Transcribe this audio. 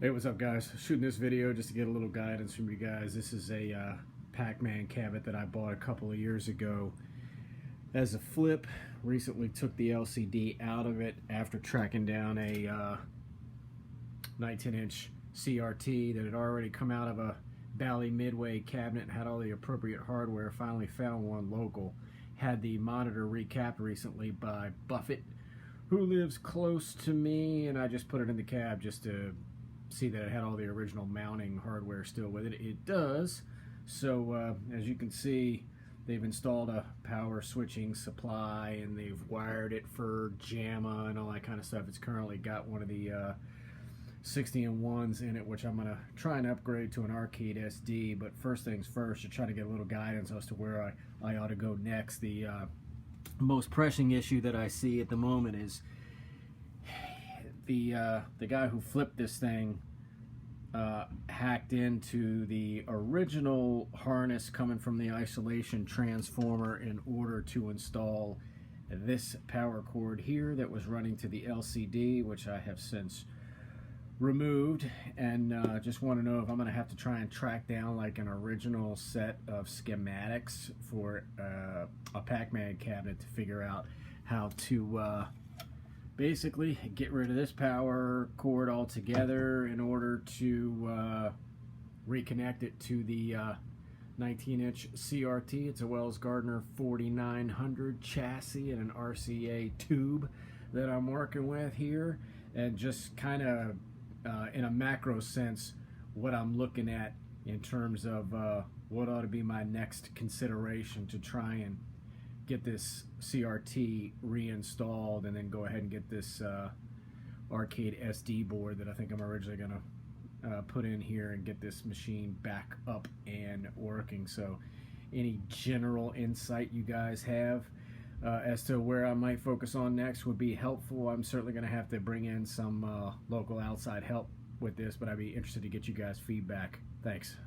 Hey, what's up, guys? Shooting this video just to get a little guidance from you guys. This is a Pac-Man cabinet that I bought a couple of years ago as a flip. Recently took the LCD out of it after tracking down a 19-inch CRT that had already come out of a Bally Midway cabinet and had all the appropriate hardware. Finally found one local. Had the monitor recapped recently by Buffett, who lives close to me, and I just put it in the cab just to see that it had all the original mounting hardware still with it. It does. So as you can see, they've installed a power switching supply and they've wired it for JAMA and all that kind of stuff. It's currently got one of the 60-in-1s in it, which I'm going to try and upgrade to an arcade SD. But first things first, to try to get a little guidance as to where I ought to go next. The most pressing issue that I see at the moment is the guy who flipped this thing hacked into the original harness coming from the isolation transformer in order to install this power cord here that was running to the LCD, which I have since removed, and just want to know if I'm going to have to try and track down like an original set of schematics for a Pac-Man cabinet to figure out how to basically get rid of this power cord altogether in order to reconnect it to the 19-inch CRT. It's a Wells Gardner 4900 chassis and an RCA tube that I'm working with here, and just kind of in a macro sense what I'm looking at in terms of what ought to be my next consideration to try and get this CRT reinstalled and then go ahead and get this arcade SD board that I think I'm originally going to put in here and get this machine back up and working. So any general insight you guys have as to where I might focus on next would be helpful. I'm certainly going to have to bring in some local outside help with this, but I'd be interested to get you guys' feedback. Thanks.